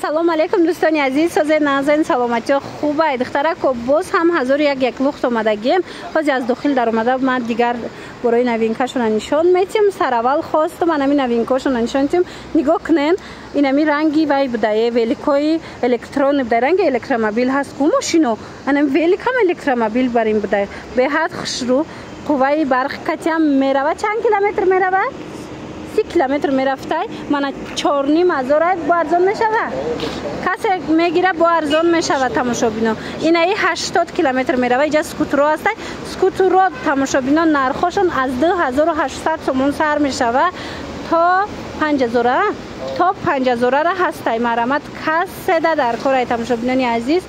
салом алейкум дӯстони азиз, созед назарин саломатиё хубай духтарако боз ҳам 1001 лухт омадагием. ҳозир аз дохил дар омада ман дигар борои новинкашона нишон метим. Сараввал хостум анами новинкашона нишон метим. нигоҳ кунен инами ранги вай будае великои электронный будае ранги электромобил ҳаст ку мошино анами великам электромобил бар ин будае беҳад хушрӯ қувваи барқи катиам мерава. чанд километр мерава? 30 километр мерафтай мана 4500 бо арзон мешава. касе мегира бо арзон мешава тамошобино. инаи 80 километр мерава. иҷа скутеро ҳастай. скутеро тамошобино нархошон аз 2800 сомон сар мешава то 5000 то 5000 ҳастай. марамат каседа дар кораи тамошобинони азиз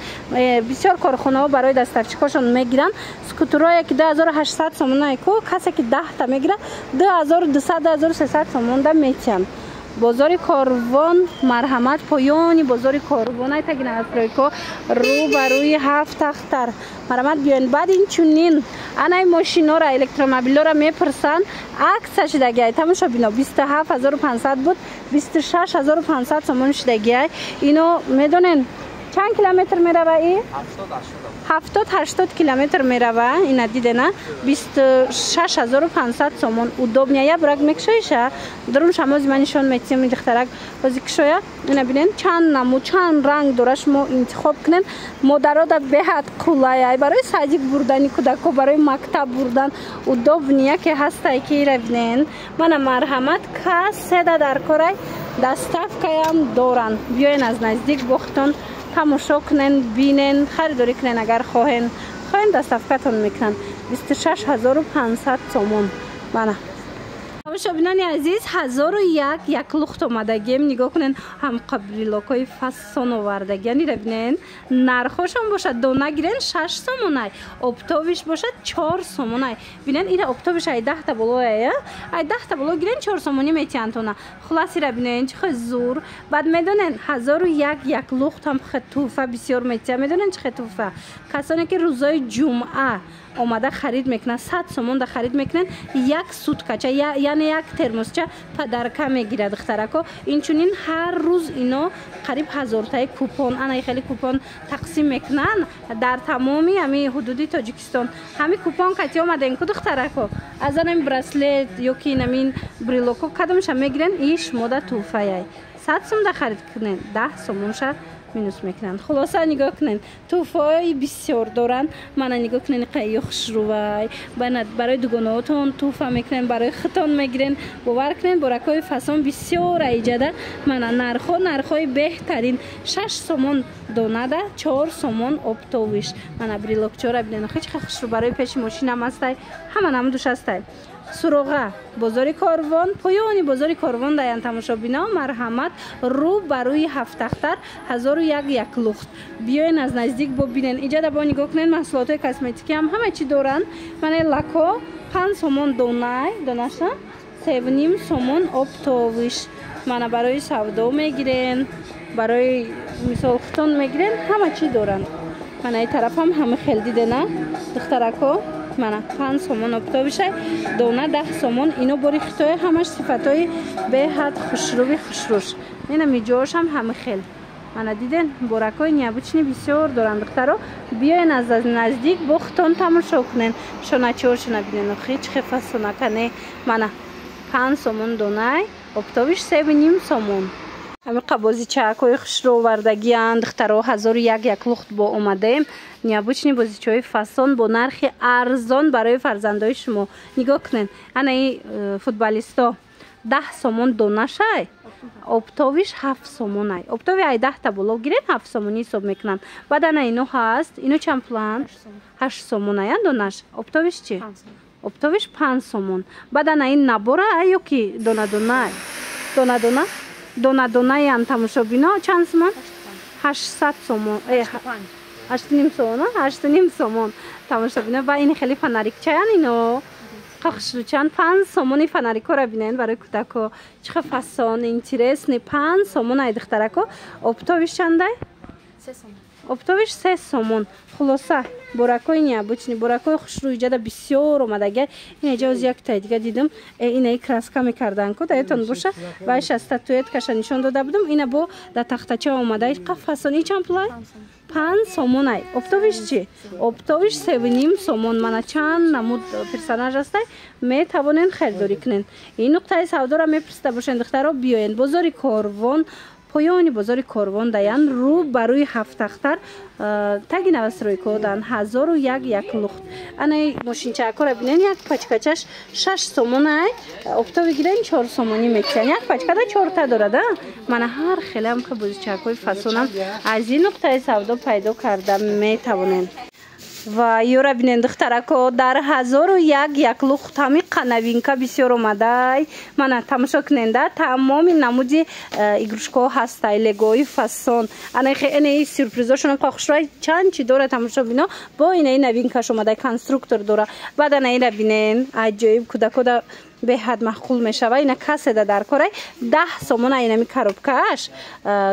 бисёр корхонаҳо барои доставчикошон мегиранд. скутерое ки 2800 сомон ку касе ки 10 та мегира 2200 2300 сомон да метиҳанд. бозори корвон марҳамат поёни бозори корвон ай тагина астройко рӯ ба рӯи 7 тахтар марҳамат биёен. баъд инчунин анай мошинора электромобилора мепурсанд акса шидагиай тамошобино 27500 буд 26500 сомон шидагиай. ино медонен чанд километр мерава? 70-80 километр мерава. ина дидена 26500 сомон удобняя брак мекшоиша дурум шамози ман нишон метим духтарак бози кшоя. ина бинен чанд наму чанд ранг дора шумо интихоб кунен. модарода беҳад қулай барои садик бурдани кудако барои мактаб бурдан удобния ки ҳастай ки ира бинен мана марҳамат каседа дар корай доставкаям доранд. биёен аз наздик бохтон тамошо кунен бинен харидорӣ кунен агар хоҳен доставкатон мекунанд. 26500 сомон мана тамошобинони азиз 1001 лухт омадагием. нигоҳ кунен ҳам қабрилокои фасон овардагиан ира бинен нархошон бошад дона гирен 6 сомонай оптовиш бошад 4 сомонай. бинен ира оптовиш ай 10 та болоя ай 10 та боло гирен 4 сомони метиҳантона. хулас ира бинен чихе зур. баъд медонен 1001 лухт ҳам тухфа бисёр метиҳа. медонен чихе тухфа касоне ки рӯзои ҷумъа омада харид мекунанд 100 сомон да харид мекунанд як суткача яъне як термосча падарка мегирад духтарако. инчунин ҳар рӯз ино қариб 1000таи купон анаи хеле купон тақсим мекунанд дар тамоми ами ҳудуди тоҷикистон. ҳами купон кати омаден ку духтарако аз анами браслет ёки намин брелоко кадомша мегирен иш мода туфаяй 100 сом да харид кунен 10 сомонша минус мекунанд. хулоса нигоҳ кунен туфаҳои бисёр доранд. мана нигоҳ кунен қайё хушрӯвай барои дугонаҳотон туфа мекунен барои хитон мегирен. бовар кунен боракҳои фасон бисёр аиҷада мана нархҳои беҳтарин 6 сомон донада 4 сомон оптовиш мана брелокчора бинен хичқа хушрӯ барои пеши мошинам ҳастай ҳама намудуш ҳастай. суроға бозори корвон поёни бозори корвон даян тамошобино марҳамат рӯ ба рӯи ҳафтахтар 1001 лухт. биёен аз наздик бобинен иҷа да бо нигоҳ кунен маҳсулотҳои косметикӣ ҳам ҳама чӣ доранд. мана лако 5 сомон донаша 3.5 сомон оптовиш мана барои савдо мегирен барои мисол хитон мегирен ҳама чӣ доранд. мана ин тараф ҳам ҳама хел дидена духтарако мана 5 сомон оптовишай дона 10 сомон. ино бори хитои ҳамаш сифатҳои беҳад хушрӯви хушрӯш. ина миҷоошам ҳама хел мана диден боракҳои необычни бисёр доранд духтаро. биёен аз наздик бо хитон тамошо кунен шоначоршона бинен чихе фасонакане мана 5 сомон донай оптовиш 3.5 сомон. ҳами қабозичаҳои хушрӯ овардагианд духтаро 1001 лухт бо омадаем. необычни бозичаҳои фасон бо нархи арзон барои фарзандои шумо. нигоҳ кунен анаи футболисто 10 сомон донашай оптовиш 7 сомонай оптови ай 10 та боло гирен 7 сомони ҳисоб мекунанд. баъд ана ино ҳаст ино чанд план 8 сомонай донаш оптовиш чӣ оптовиш 5 сомон. баъд ана ин набора ай ёки донадонаям тамошобино чанд сомон 800 сомон 8.5 сомон тамошобино. ба ин хеле фонарикчаян ино қахшручан 5 сомони фонарикора бинен барои кудако чихе фасон интересни 5 сомон ай духтарако оптовиш чандай оптовиш 3 сомон. Хулоса буракои необычный, буракои хушрӯи ҷада бисёр омадага. Ин ҷоз якта дига дидам, ина краска мекардан ко даётон боша. Вайша статуэткаша нишон дода будам. Ина бо да тахтача омада. Қафасони чанд пулай? 5 сомон ай. Оптовиш чи? Оптовиш 3.5 сомон. Мана чанд намуд персонаж астай. Метавонен хердорӣ кунен. Ин нуқтаи савдора мепурсида бошен духтаро биёен. Бозори Корвон, поёни бозори Корвон даян рӯ ба рӯи ҳафтахтар таги навастройко дан 1001 лухт. Ана мошинчаакора бинен як пачкачаш 6 сомон ай. Оптови гирен 4 сомони метиян. Як пачкада 4 та дорада. Мана ҳар хелам ка бозичаакои фасонам аз ин нуқтаи савдо пайдо карда метавонен. Ва ёра бинен духтарако дар 1001 лухт ҳамиқа новинка бисёр омадай. Мана тамошо куненда тамоми намуди игрушкаҳо ҳастай, легои фасон. Ана хеле сюрпризошонам хушрой чанд чи дора тамошо бино. Бо инаи новинкаш омадай, конструктор дора. Баъд ана ина бинен аҷоиб кӯдакода беҳад маъқул мешава. Ина каседа дар корай 10 сомон айнами коробкааш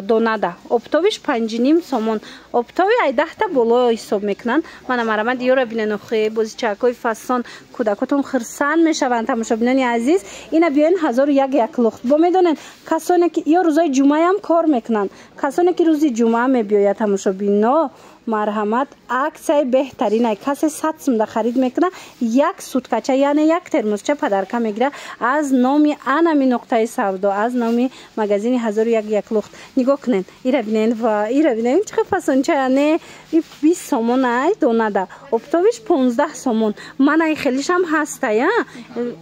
донада. Оптовиш 5.5 сомон. Оптови ай 10 та боло ҳисоб мекунанд. Мана марамад ёра бинен охи бозичаакои фасон кӯдакотон хирсан мешаванд. Тамошобинони азиз, ина биёен 1001 лухт. Бо медонен касоне ки ё рӯзои ҷумъаам кор мекунанд. Касоне ки рӯзи ҷумъа мебиёяд тамошобино марҳамат аксияи беҳтаринай. Касе 100 сомда харид мекуна, як суткача яъне як термосча падарка мегира аз номи анами нуқтаи савдо, аз номи магазини 1001 лухт. Нигоҳ кунен. Ира бинен ва ира бинен чӣ фасончая не 20 сомон ай донада. Оптовиш 15 сомон. Манай хелишам ҳастая.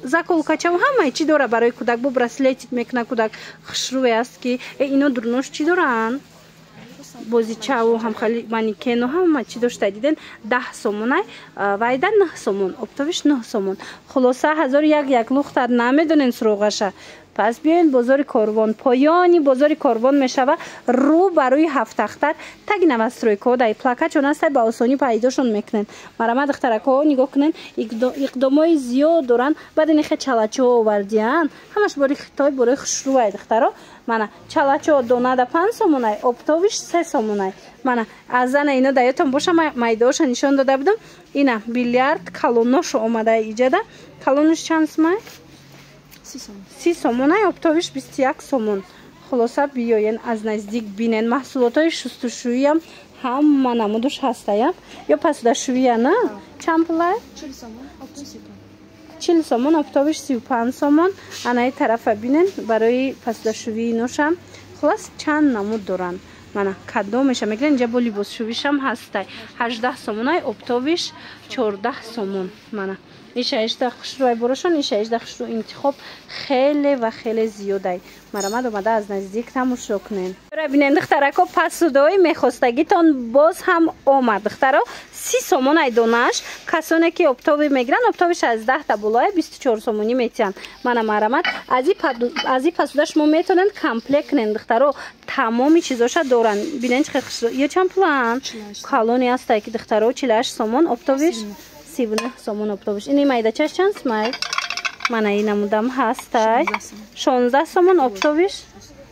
Заколкача ҳамаи чӣ дора барои кӯдак. Бо браслетик мекуна кӯдак хушрӯе аст ки ино дурнош чӣ доранд? Бозичаву ҳамхали манекену ҳама чӣ дошта диден 10 сомон ай. Вайда 9 сомон. Оптовиш 9 сомон. Хулоса 1001 лухтар намедонен суроғаша. Пас биёен бозори Корвон. Поёни бозори Корвон мешава рӯ ба рӯи ҳафтахтар. Таги навастройко дай плакачон астай ба осонӣ пайдошон мекунен. Марама духтаракҳо нигоҳ кунен, иқдомои зиёд доранд. Баъд ин хе чалачо овардиян. Ҳамаш бори хитой бори хушрӯай духтаро. Мана чалачо донада 5 сомон ай. Оптовиш 3 сомон ай. Мана аз ана ино даётон боша майдоша нишон дода будам. Ина биллиард калоношо омада иҷада. Калонош чанд сомон ай? 30 сомон ай. Оптовиш 21 сомон. Хулоса биёен аз наздик бинен. маҳсулотҳои шустушӯиам ҳама намудуш ҳастая. ё пасудашӯия на? Чанд пул ай? 40 сомон. 40 сомон. Оптовиш 35 сомон. Анаи тарафа бинен барои пасудашӯии ношам. Хулас чанд намуд доранд. Мана кадомеша мегирен инҷа бо либосшӯвишам ҳастай. 18 сомон ай. Оптовиш 14 сомон. Мана ишаишда хушрӯай борошон, ишаишда хушрӯ интихоб хеле ва хеле зиёдай. Марамад омада аз наздик тамошо кунен. Бинен духтарако пасудои мехостагитон боз ҳам омад. Духтаро 30 сомон ай донаш. Касоне ки оптови мегиран, оптовиш аз 10 та болои 24 сомонӣ метиян. Мана марамад аз и пасуда шумо метонен комплект кунен. Духтаро тамоми чизоша доранд. Бинен чӣ хушрӯ. Ё чанд пулан? Калони астай ки духтаро 48 сомон. Оптовиш 39 сомон. Оптовиш ини майдачаш чанд смай? Мана ин намудам ҳастай 16 сомон. Оптовиш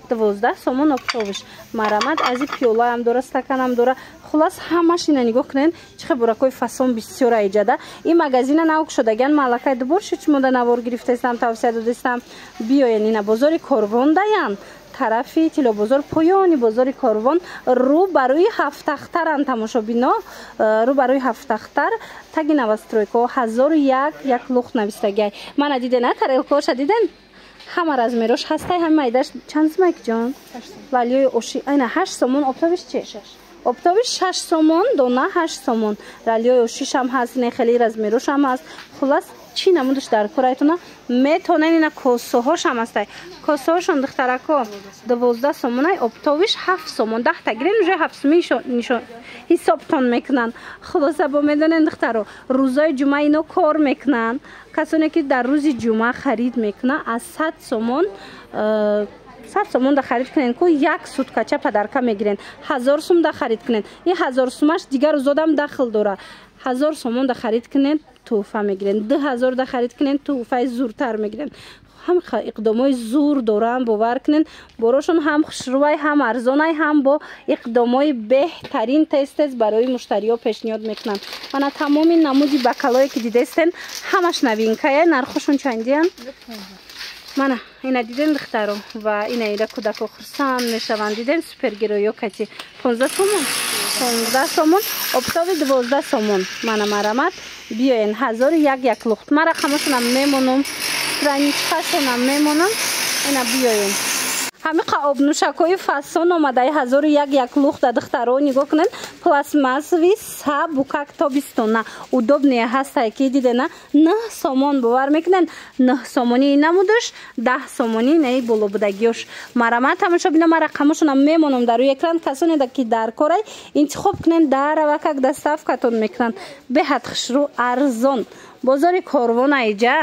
12 сомон. Оптовиш марамад аз и пиёлаам дора, стаканам дора. Хулас ҳамаш ина нигоҳ кунен чӣ буракои фасон бисёр аиҷада. Ин магазина навк шудаган малакай дубор шучмода навор гирифтаистам, тавсия додистам. Биёен ина бозори Корвон даян. тарафи тилобозор, поёни бозори Корвон, рӯ ба рӯи ҳафтахтаранд. Тамошобино рӯ ба рӯи ҳафтахтар таги навастройко 1001 лухт навистагай. Мана дидена тарелкоша диден? Ҳама размерош ҳастай. ҳама майдаш чанд сомак ҷон? Лалиёи оши айна 8 сомон. Оптовиш чи? Оптовиш 6 сомон. Дона 8 сомон. Лалиёи ошишам ҳаст. не хеле размерошам ҳаст. Хулас чӣ намудаш дар корайтона метонен. ина косоҳошам ҳастай. Косоҳошон духтарако 12 сомон ай. Оптовиш 7 сомон. 10 та гирен уже 7 сомон нишон ҳисобтон мекунанд. Хулоса бо медонен духтаро рӯзои ҷумъа ино кор мекунанд. касоне ки дар рӯзи ҷумъа харид мекуна аз 100 сомон 100 сомон да харид кунен ку як суткача падарка мегирен. 1000 сом да харид кунен. ин 1000 сомаш дигар рӯзодам дахл дора. 1000 сомон да харид кунен туҳфа мегирен. 2000 да харид кунен туҳфаи зуртар мегирен. ҳам иқдомои зур доранд. бовар кунед борошон ҳам хушрӯай, ҳам арзонай, ҳам бо иқдомои беҳтарин тез барои муштариҳо пешниҳод мекунанд. мана тамоми намуди бакалое ки дидестен ҳамаш новинкае. нархошон чандиянд? мана ина диден духтаро ва ина ида кӯдако хурсанд мешаванд. диден супергероё кати 15 сомон, 15 сомон, оптови 12 сомон. мана марамат биёен 1001 лухт. ма рақамашонам мемонам, страничкашонам мемонам. ина биёен ҳамиқа обнӯшакҳои фасон омадаи 1001 лухта духтаро нигоҳ кунед. пластмассови сабукак тобистона удобния ҳастае ки дидена 9 сомон бовар мекунед. 9 сомони намудаш, 10 сомони наи болобудагиёш. марамат тамошобина ма рақамашонам мемонам дар рӯи экран. касоне ки дар корай интихоб кунед дарава как доставкатон мекунанд. беҳад хушрӯ арзон. бозори корвон айҷа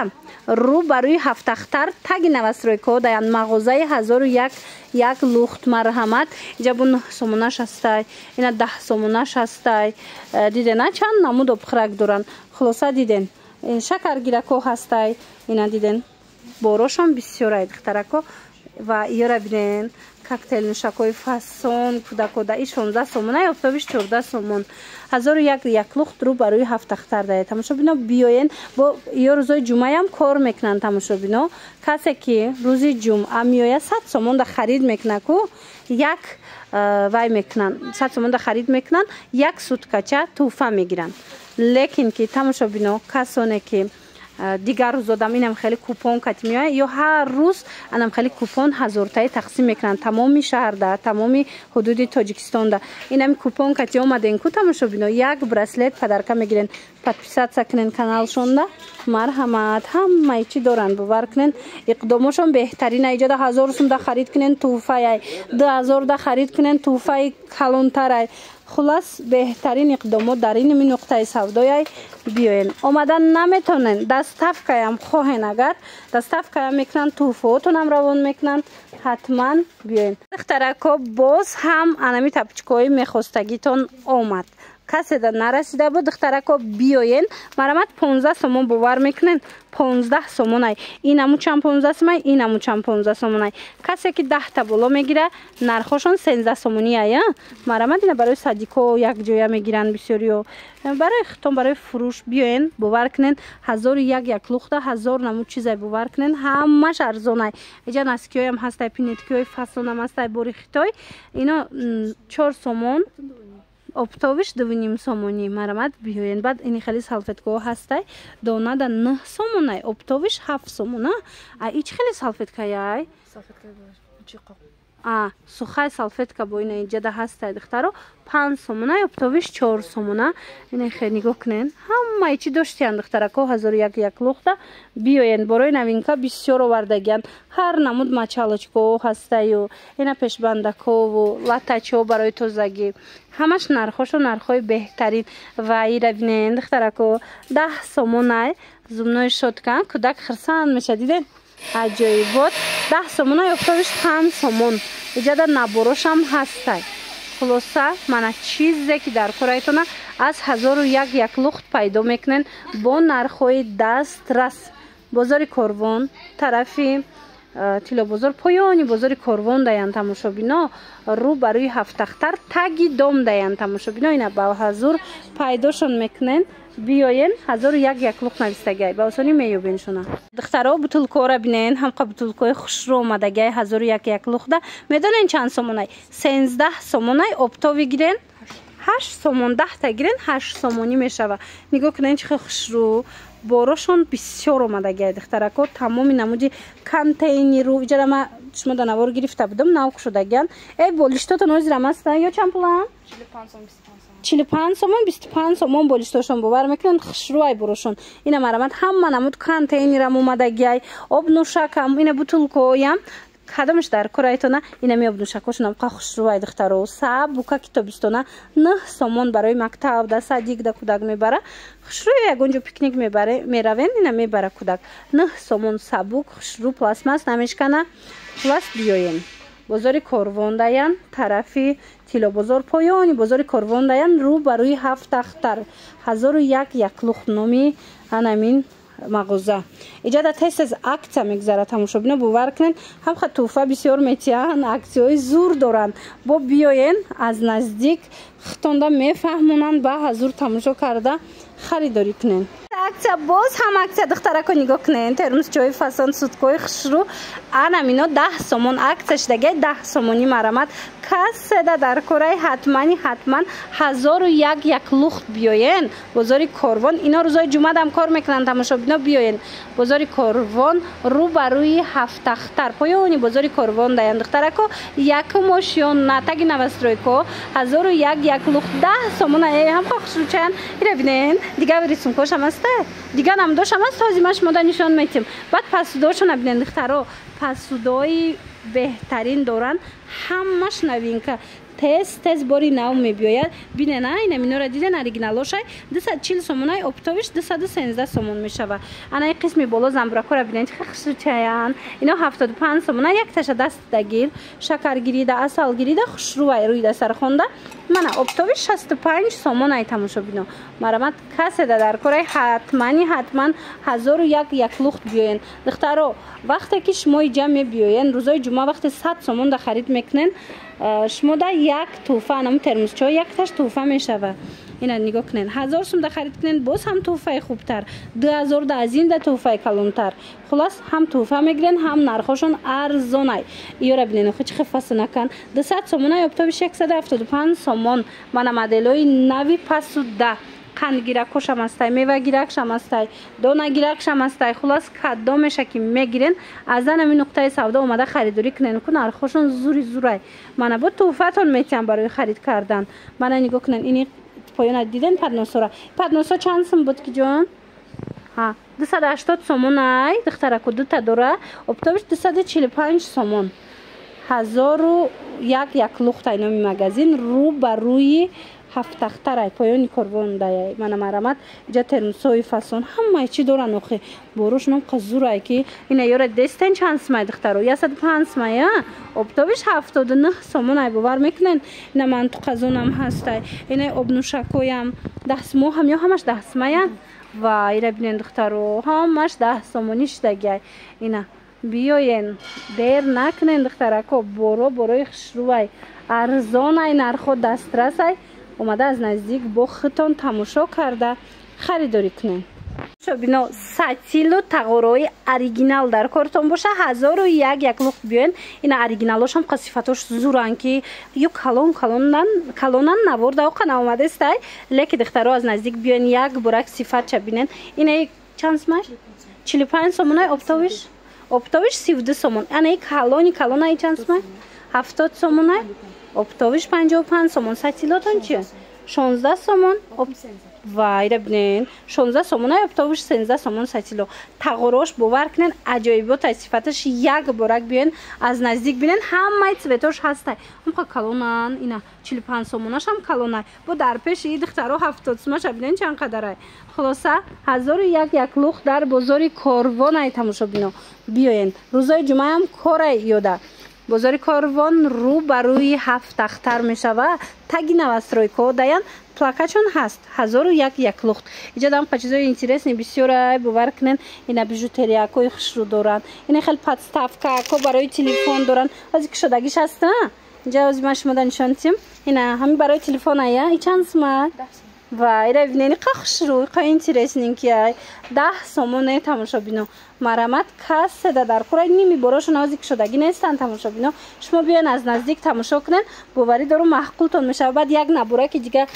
рӯ ба рӯи ҳафтахтар таги навастройкҳо даянд. мағозаи 1001 лухт. марҳамат иҷа бу 9 сомонаш ҳастай, ина 10 сомонаш ҳастай. дидена чанд намуд обхӯрак доранд. хулоса диден шакаргиракҳо ҳастай. ина диден борошон бисёрай духтарако ва иёра бинен коктейл нӯшакҳои фасон кӯдакода и 16 сомон ай офтобиш 14 сомон. 1001 лухт рӯ ба рӯи ҳафтахтар даяд. тамошобино биёен бо ё рӯзои ҷумъаям кор мекунанд. тамошобино касе ки рӯзи ҷумъа меояд 100 сомон да харид мекунад ку як вай мекунанд 100 сомон да харид мекунанд, як суткача туҳфа мегиранд. лекин ки тамошобино касоне ки дигар рӯз одам инам хеле купон кати меояд ё ҳар рӯз анам хеле купон ҳазортаи тақсим мекунанд тамоми шаҳрда, тамоми ҳудуди тоҷикистонда. инами купон кати омаден ку тамошобино як браслет падарка мегирен. подписатся кунен каналшонда. марҳамат ҳамаи чӣ доранд бовар кунен. иқдомошон беҳтарина. иҷода 1000 сум да харид кунен туҳфаяй, 2000 да харид кунен туҳфаи калонтарай. хулас беҳтарин иқдомот дар ин нуқтаи савдояй биёен. омадан наметонен доставкаям хоҳен агар доставкаям мекунанд туҳфаотонам равон мекунанд ҳатман биёен. духтарако боз ҳам анами тапчикҳои мехостагитон омад. касе да нарасида буд духтарако биёен. марамат 15 сомон бовар мекунен. 15 сомонай. инаму чанд 15 сомонай, инаму чанд 15 сомонай. касе ки 10 та боло мегира нархошон 13 сомони ая. марамат ина барои садико як ҷоя мегиранд бисёриё. барои хитон барои фурӯш биёен бовар кунен. 1001 лухта 1000 наму чизай бовар кунен. ҳамаш арзонай. иҷа наскиҳоям ҳастай, пинеткиҳои фасонам ҳастай, бори хитой. ино 4 сомон оптовиш 2,5 сомони. марамат биёен. баъд ини хеле салфеткаҳо ҳастай. донада 9 сомонай, оптовиш 7 сомона. ич хеле салфеткаяй? сухай салфетка бо ина иҷада ҳастай духтаро 5 сомонай, оптовиш 4 сомона. ина хеле нигоҳ кунен. ҳамаи чӣ доштиянд духтарако 1001 лухта биёен. борои новинка бисёр овардагиянд. ҳар намуд мачалочкаҳо ҳастаю. ина пешбандакҳову латачҳо барои тозагӣ. ҳамаш нархошо нархҳои беҳтарин. ва ира бинен духтарако 10 сомонай зубнои шотка кӯдак хурсанд меша. диден аҷоибот 10 сомонай офтобиш 5 сомон. иҷада наборошам ҳастай. хулоса мана чизе ки дар корайтона аз 1001 лухт пайдо мекунен бо нархҳои дастрас. бозори корвон тарафи тилобозор поёни бозори корвон даянд. тамошобино рӯ ба рӯи ҳафтахтар таги дом даянд. тамошобино ина ба ҳазур пайдошон мекунен. биёен 1001 лухт навистагай ба осонӣ меёбен шуна. духтаро бутулкора бинен. ҳамқа бутулкои хушрӯ омадагай 1001 лухта медонен чанд сомонай? 13 сомонай. оптови гирен 8 сомон. 10 та гирен 8 сомонӣ мешава. нигоҳ кунен чихел хушрӯ. борошон бисёр омадагай духтарако. тамоми намуди контейнеру иҷара ма шумо да навор гирифта будам навк шудагиян. болиштотон ҳозирам ҳастан ё чанд пулан? 45 сомон 25 сомон болиштошон бовар мекунанд. хушрӯай борошон. ина марамат ҳама намуд контейнерам омадагай. обнӯшакам ина бутулкоям кадомаш дар корайтона инами обнӯшакҳошонам қа хушрӯай духтаро. сабука китобистона 9 сомон барои мактаб да садик да кӯдак мебара. хушрӯи ягонҷо пикник меравен ина мебара кӯдак. 9 сомон сабук хушрӯ пластмас намешкана. хулас биёен. бозори корвон даян тарафи тилобозор поёни бозори корвон даян рӯ ба рӯи ҳафтахтар 1001 лухт номи анамин мағоза. Иҷода тез акция мегзарад тамошобино бовар кунед. Ҳамха туҳфа бисёр метиҳанд, аксияҳои зур доранд. Бо биёен аз наздик хитонда мефаҳмонанд ба ҳазур тамошо карда харидорӣ кунед. Акция боз ҳам акция духтарако нигоҳ кунед. Термос чой фасон суткои хушрӯ анамино 10 сомон акция шудаги 10 сомони марамат касседа дар кораи ҳатман 1001 як лухт биёен бозори Корвон. Ино рӯзои ҷумъа дам кор мекунанд тамошобино биёен. Бозори Корвон рӯ ба рӯи Ҳафтахтар поёни бозори Корвон даян духтарако якумошён натаги навастройко 1001 як лухт 10 сомон ҳам хушрӯчаян ира бинен дига рисункошам аста дига намудошам аст ҳозимаш мода нишон метим. Баъд пасудошона бинен духтаро пасудои беҳтарин доранд ҳамаш новинка тез бори нав мебиёяд. Бинена ина минора диден оригиналошай 240 сомонай оптовиш 213 сомон мешава. Анаи қисми боло замбуракора бинен чихе хушрӯчаян ино 75 сомонай якташа дастдагир шакаргирида асалгирида хушрӯай рӯида сархонда мана оптовиш 65 сомонай тамошобино марамат каседа дар кораи ҳатман 1001 як лухт биёен. духтаро вақте ки шумо иҷа мебиёен рӯзои ҷумъа вақте 100 сомон да харид мекунен шумо да як туҳфа намо термосчой якташ туҳфа мешава. ина нигоҳ кунед 1000 сум да харид кунед боз ҳам туҳфаи хубтар 2000 да аз ин да туҳфаи калонтар хулос ҳам туҳфа мегирен ҳам нархошон арзонай. иёра бинен охи чихе фасонакан 200 сомонай оптовиш 175 сомон мана моделои нави пасуда қандгиракошам астай мевагиракшам астай донагиракшам астай хулос кадомеша ки мегирен аз анами нуқтаи савдо омада харидорӣ кунен ку нархошон зури зурай мана бо туҳфатон метиҳам барои харид кардан. Мана нигоҳ кунен ини поёна диден падносора падносо чанд сум буд ки ҷон 280 сомонай духтараку дута дора оптовиш 245 сомон 1001 як лухтай номи магазин рӯ ба рӯи Ҳафтахтарай поёни Корвон даяй мана марамат иҷа термосои фасон ҳамаи чӣ доран охи борошном қазурай ки ина ёра дестен чанд сумай духтаро 105 сумай оптовиш 79 сомонай бовар мекунен. ина мантуқазонам ҳастай ина обнушакоям 10 сумоҳам ё ҳамаш 10 сумая ва ира бинен духтаро ҳамаш 10 сомони шудагиай. ина биёен дер накунен духтарако борои хушрӯай арзонай нархо дастрасай омада аз наздик бо хитон тамошо карда харидорӣ кунед. шобино сатилу тағорои оригинал дар кортон боша 1001 як лухт биёен. ина оригиналошам қасифатош зуран ки ё калонан наворда оқа наомадестай леки духтаро аз наздик биёен як бурак сифатча бинен. ина чанд сумай 45 сомонай оптовиш 32 сомон. анаи калонаи чанд сумай 70 сомонай оптовиш 55 сомон. сатилотон чи 16 сомон вайра бинен 16 сомонай оптовиш 13 сомон сатило. тағорош бовар кунен аҷоиботай сифаташ як борак биёен аз наздик бинен ҳамаи цветош ҳастай ҳамқа калонан. ина 45 сомонашам калонай бо дар пеши духтаро 70 сомаша бинен чанд қадарай хулоса 1001 як лухт дар бозори Корвонай тамошобино биёен. рӯзои ҷумъаам корай ёда бозори Корвон рӯ ба рӯи Ҳафтахтар мешава таги навастройко даян плакачон ҳаст 1001 як лухт. иҷа дам па чизои интересни бисёрай бовар кунен. ина бижутериякои хушрӯ доранд ина хел подставкако барои телефон доранд ҳозир ки шудагиш аста иҷа ҳозир ма шумода нишон дитим ина ҳамин барои телефоная и чанд сумай ва ира бинени қа хушрӯй қа интересненькиай 10 сомоне тамошобино марамат касседа дар кораи ними борошона ҳозир ки шудагӣ нестанд тамошобино шумо биёен аз наздик тамошо кунен боварӣ дору маҳқултон мешава. баъд як набораки дига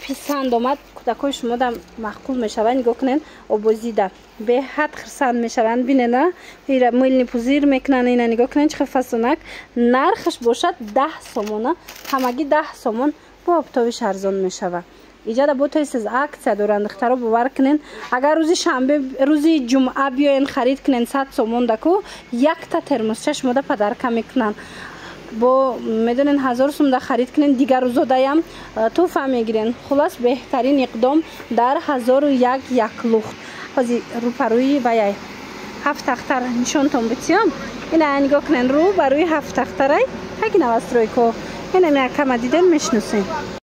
писанд омад кӯдакои шумода маҳқул мешава нигоҳ кунен обозида беҳад хирсанд мешаванд. бинена ира мӯйлни пузир мекунанд. ина нигоҳ кунен чихе фасонак нархаш бошад 10 сомона ҳамагӣ 10 сомон бо оптовиш арзон мешава. иҷада бо тез акция доранд духтаро бовар кунен. агар рӯзи шанбе рӯзи ҷумъа биёен харид кунен 100 сомон даку якта термосча шумода падарка мекунанд бо медонен 1000 сум да харид кунен дигар рӯзодаям туҳфа мегирен. хулос беҳтарин иқдом дар 1001 як лухт. ҳозир рӯпарӯи ваяй Ҳафтахтар нишонтон битиём. ина нигоҳ кунен рӯ ба рӯи Ҳафтахтарай таги навастройко ина меякама диден мешнусен.